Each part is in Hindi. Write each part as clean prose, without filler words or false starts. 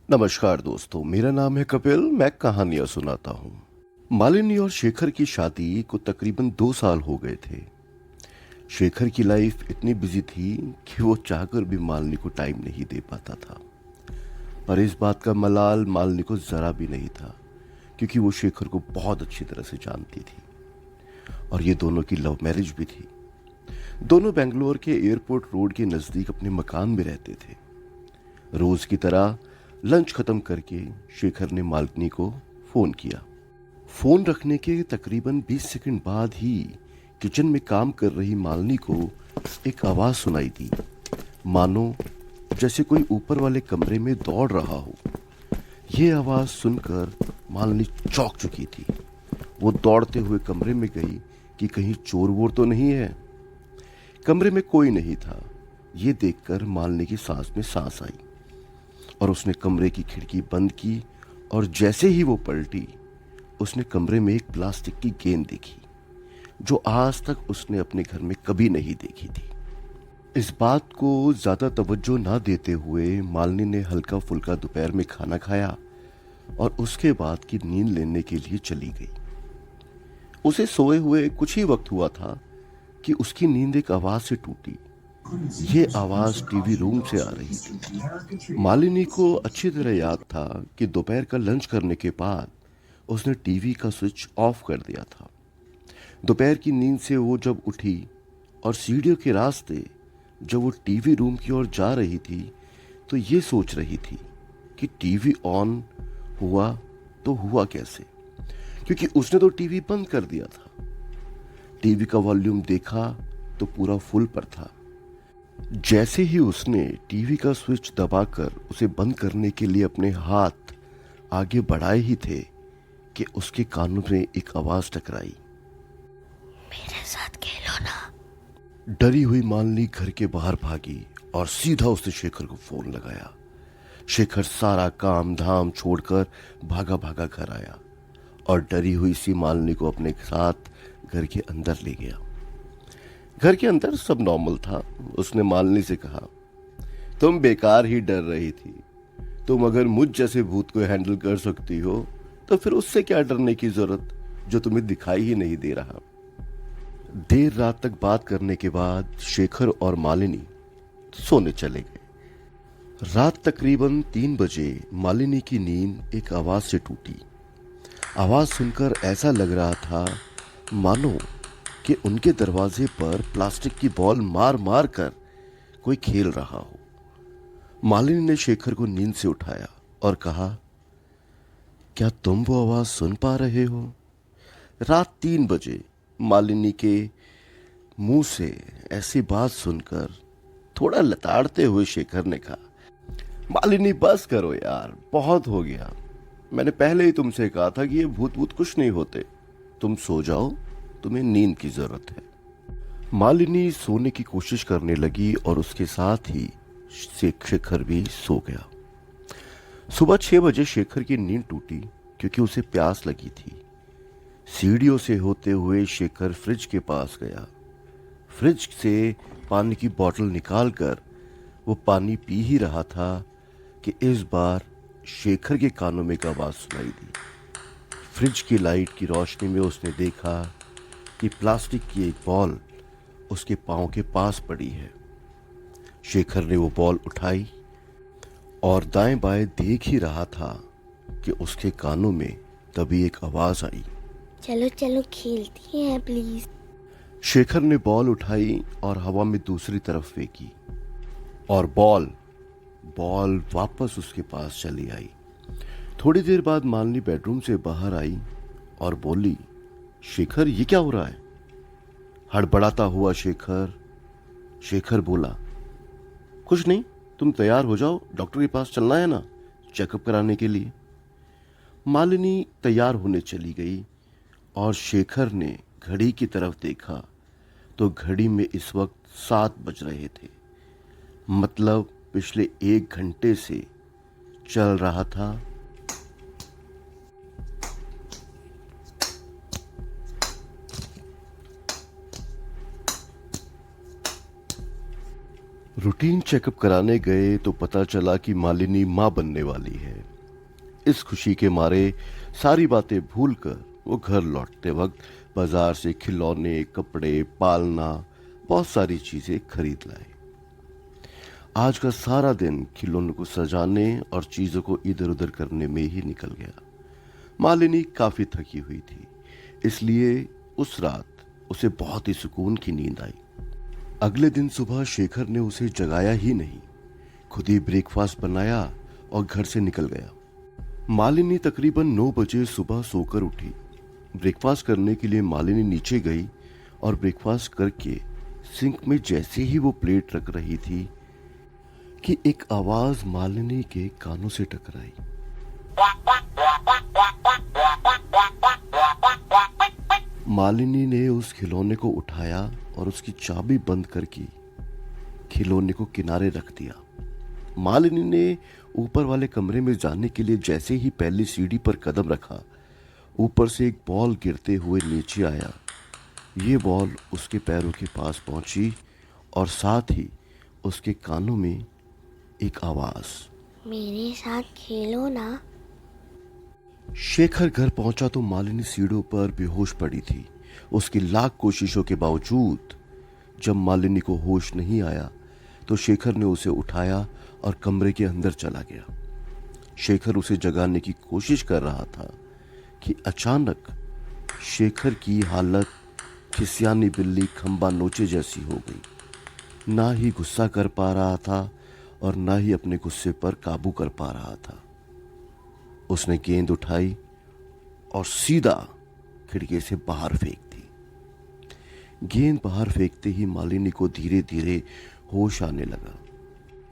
नमस्कार दोस्तों, मेरा नाम है कपिल। मैं कहानियां सुनाता हूँ। मालिनी और शेखर की शादी को तकरीबन 2 साल हो गए थे। शेखर की लाइफ इतनी बिजी थी कि वो चाहकर भी मालिनी को टाइम नहीं दे पाता था। पर इस बात का मलाल मालिनी को जरा भी नहीं था, क्योंकि वो शेखर को बहुत अच्छी तरह से जानती थी और ये दोनों की लव मैरिज भी थी। दोनों बेंगलोर के एयरपोर्ट रोड के नजदीक अपने मकान में रहते थे। रोज की तरह लंच खत्म करके शेखर ने मालिनी को फोन किया। फोन रखने के तकरीबन 20 सेकंड बाद ही किचन में काम कर रही मालिनी को एक आवाज सुनाई दी, मानो जैसे कोई ऊपर वाले कमरे में दौड़ रहा हो। यह आवाज सुनकर मालिनी चौंक चुकी थी। वो दौड़ते हुए कमरे में गई कि कहीं चोर वोर तो नहीं है। कमरे में कोई नहीं था। ये देखकर मालिनी की सांस में सांस आई और उसने कमरे की खिड़की बंद की। और जैसे ही वो पलटी, उसने कमरे में एक प्लास्टिक की गेंद देखी, जो आज तक उसने अपने घर में कभी नहीं देखी थी। इस बात को ज्यादा तवज्जो ना देते हुए मालिनी ने हल्का फुल्का दोपहर में खाना खाया और उसके बाद की नींद लेने के लिए चली गई। उसे सोए हुए कुछ ही वक्त हुआ था कि उसकी नींद एक आवाज से टूटी। ये आवाज टीवी रूम से आ रही थी। मालिनी को अच्छी तरह याद था कि दोपहर का लंच करने के बाद उसने टीवी का स्विच ऑफ कर दिया था। दोपहर की नींद से वो जब उठी और सीढ़ियों के रास्ते जब वो टीवी रूम की ओर जा रही थी, तो ये सोच रही थी कि टीवी ऑन हुआ तो हुआ कैसे, क्योंकि उसने तो टीवी बंद कर दिया था। टीवी का वॉल्यूम देखा तो पूरा फुल पर था। जैसे ही उसने टीवी का स्विच दबाकर उसे बंद करने के लिए अपने हाथ आगे बढ़ाए ही थे कि उसके कानों में एक आवाज टकराई, मेरे साथ खेलो ना। डरी हुई मालिनी घर के बाहर भागी और सीधा उसने शेखर को फोन लगाया। शेखर सारा काम धाम छोड़कर भागा भागा घर आया और डरी हुई सी मालिनी को अपने साथ घर के अंदर ले गया। घर के अंदर सब नॉर्मल था। उसने मालिनी से कहा, तुम बेकार ही डर रही थी। तुम अगर मुझ जैसे भूत को हैंडल कर सकती हो तो फिर उससे क्या डरने की जरूरत, जो तुम्हें दिखाई ही नहीं दे रहा। देर रात तक बात करने के बाद शेखर और मालिनी सोने चले गए। रात तकरीबन 3 बजे मालिनी की नींद एक आवाज से टूटी। आवाज सुनकर ऐसा लग रहा था मानो कि उनके दरवाजे पर प्लास्टिक की बॉल मार मार कर कोई खेल रहा हो। मालिनी ने शेखर को नींद से उठाया और कहा, क्या तुम वो आवाज सुन पा रहे हो? रात 3 बजे मालिनी के मुंह से ऐसी बात सुनकर थोड़ा लताड़ते हुए शेखर ने कहा, मालिनी बस करो यार, बहुत हो गया। मैंने पहले ही तुमसे कहा था कि ये भूत भूत कुछ नहीं होते। तुम सो जाओ, तुम्हें नींद की जरूरत है। मालिनी सोने की कोशिश करने लगी और उसके साथ ही शेखर भी सो गया। सुबह 6 बजे शेखर की नींद टूटी क्योंकि उसे प्यास लगी थी। सीढ़ियों से होते हुए शेखर फ्रिज के पास गया। फ्रिज से पानी की बोतल निकालकर वो पानी पी ही रहा था कि इस बार शेखर के कानों में एक आवाज सुनाई दी। फ्रिज की लाइट की रोशनी में उसने देखा कि प्लास्टिक की एक बॉल उसके पांव के पास पड़ी है। शेखर ने वो बॉल उठाई और दाएं बाएं देख ही रहा था कि उसके कानों में तभी एक आवाज आई, चलो चलो खेलती हैं प्लीज। शेखर ने बॉल उठाई और हवा में दूसरी तरफ फेंकी और बॉल बॉल वापस उसके पास चली आई। थोड़ी देर बाद मालिनी बेडरूम से बाहर आई और बोली, शेखर ये क्या हो रहा है? हड़बड़ाता हुआ शेखर बोला, कुछ नहीं, तुम तैयार हो जाओ, डॉक्टर के पास चलना है ना, चेकअप कराने के लिए। मालिनी तैयार होने चली गई और शेखर ने घड़ी की तरफ देखा तो घड़ी में इस वक्त 7 बज रहे थे। मतलब पिछले 1 घंटे से चल रहा था रूटीन चेकअप कराने गए तो पता चला कि मालिनी माँ बनने वाली है। इस खुशी के मारे सारी बातें भूलकर वो घर लौटते वक्त बाजार से खिलौने, कपड़े, पालना, बहुत सारी चीजें खरीद लाए। आज का सारा दिन खिलौनों को सजाने और चीजों को इधर उधर करने में ही निकल गया। मालिनी काफी थकी हुई थी, इसलिए उस रात उसे बहुत ही सुकून की नींद आई। अगले दिन सुबह शेखर ने उसे जगाया ही नहीं, खुद ही ब्रेकफास्ट बनाया और घर से निकल गया। मालिनी तकरीबन 9 बजे सुबह सोकर उठी। ब्रेकफास्ट करने के लिए मालिनी नीचे गई और ब्रेकफास्ट करके सिंक में जैसे ही वो प्लेट रख रही थी कि एक आवाज मालिनी के कानों से टकराई। मालिनी ने उस खिलौने को उठाया और उसकी चाबी बंद करके खिलौने को किनारे रख दिया। मालिनी ने ऊपर वाले कमरे में जाने के लिए जैसे ही पहली सीढ़ी पर कदम रखा, ऊपर से एक बॉल गिरते हुए नीचे आया। ये बॉल उसके पैरों के पास पहुंची और साथ ही उसके कानों में एक आवाज, मेरे साथ खेलो ना। शेखर घर पहुंचा तो मालिनी सीढ़ियों पर बेहोश पड़ी थी। उसकी लाख कोशिशों के बावजूद जब मालिनी को होश नहीं आया तो शेखर ने उसे उठाया और कमरे के अंदर चला गया। शेखर उसे जगाने की कोशिश कर रहा था कि अचानक शेखर की हालत खिसियानी बिल्ली खंबा नोचे जैसी हो गई। ना ही गुस्सा कर पा रहा था और ना ही अपने गुस्से पर काबू कर पा रहा था। उसने गेंद उठाई और सीधा खिड़की से बाहर फेंक दी। गेंद बाहर फेंकते ही मालिनी को धीरे धीरे होश आने लगा।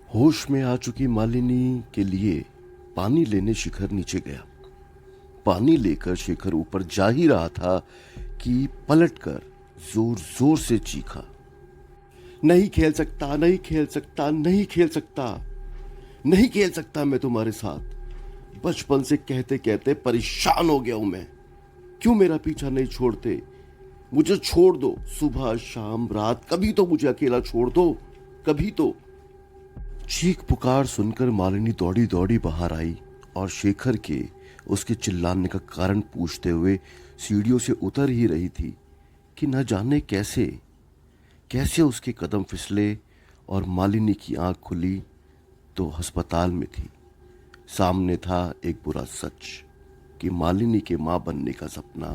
होश में आ चुकी मालिनी के लिए पानी लेने शिखर नीचे गया। पानी लेकर शेखर ऊपर जा ही रहा था कि पलटकर जोर जोर से चीखा, नहीं खेल सकता, नहीं खेल सकता, नहीं खेल सकता, नहीं खेल सकता मैं तुम्हारे साथ। बचपन से कहते कहते परेशान हो गया हूं मैं। क्यों मेरा पीछा नहीं छोड़ते? मुझे छोड़ दो, सुबह शाम रात कभी तो मुझे अकेला छोड़ दो, कभी तो। चीख पुकार सुनकर मालिनी दौड़ी दौड़ी बाहर आई और शेखर के उसके चिल्लाने का कारण पूछते हुए सीढ़ियों से उतर ही रही थी कि न जाने कैसे कैसे उसके कदम फिसले और मालिनी की आंख खुली तो अस्पताल में थी। सामने था एक बुरा सच कि मालिनी के मां बनने का सपना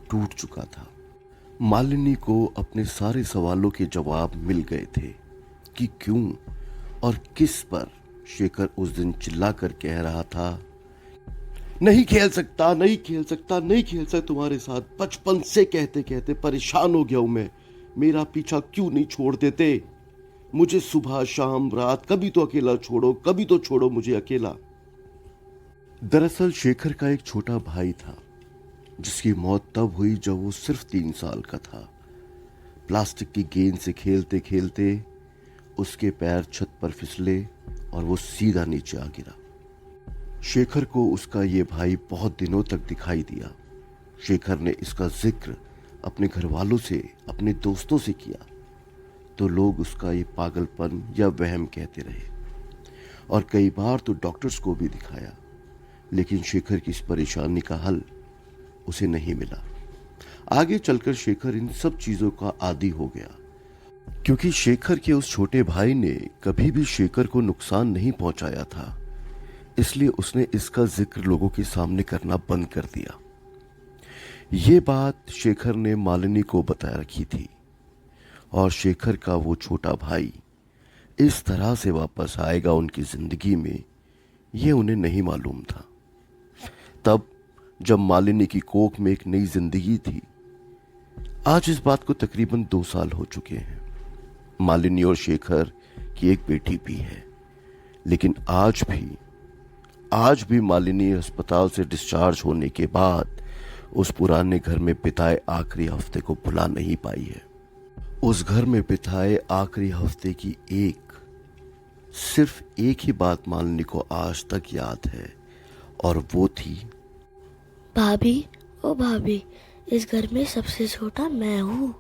टूट चुका था। मालिनी को अपने सारे सवालों के जवाब मिल गए थे कि क्यों और किस पर शेखर उस दिन चिल्लाकर कह रहा था, नहीं खेल सकता, नहीं खेल सकता, नहीं खेल सकता तुम्हारे साथ। बचपन से कहते कहते परेशान हो गया हूं मैं। मेरा पीछा क्यों नहीं छोड़ देते? मुझे सुबह शाम रात कभी तो अकेला छोड़ो, कभी तो छोड़ो मुझे अकेला। दरअसल शेखर का एक छोटा भाई था जिसकी मौत तब हुई जब वो सिर्फ 3 साल का था। प्लास्टिक की गेंद से खेलते खेलते उसके पैर छत पर फिसले और वो सीधा नीचे आ गिरा। शेखर को उसका ये भाई बहुत दिनों तक दिखाई दिया। शेखर ने इसका जिक्र अपने घर वालों से, अपने दोस्तों से किया तो लोग उसका ये पागलपन या वहम कहते रहे और कई बार तो डॉक्टर्स को भी दिखाया, लेकिन शेखर की इस परेशानी का हल उसे नहीं मिला। आगे चलकर शेखर इन सब चीजों का आदी हो गया क्योंकि शेखर के उस छोटे भाई ने कभी भी शेखर को नुकसान नहीं पहुंचाया था, इसलिए उसने इसका जिक्र लोगों के सामने करना बंद कर दिया। ये बात शेखर ने मालिनी को बता रखी थी और शेखर का वो छोटा भाई इस तरह से वापस आएगा उनकी जिंदगी में, ये उन्हें नहीं मालूम था। तब जब मालिनी की कोख में एक नई जिंदगी थी। आज इस बात को तकरीबन 2 साल हो चुके हैं। मालिनी और शेखर की एक बेटी भी है, लेकिन आज भी मालिनी अस्पताल से डिस्चार्ज होने के बाद उस पुराने घर में बिताए आखिरी हफ्ते को भुला नहीं पाई है। उस घर में बिताए आखिरी हफ्ते की सिर्फ एक ही बात मालिनी को आज तक याद है और वो थी, भाभी, ओ भाभी, इस घर में सबसे छोटा मैं हूँ।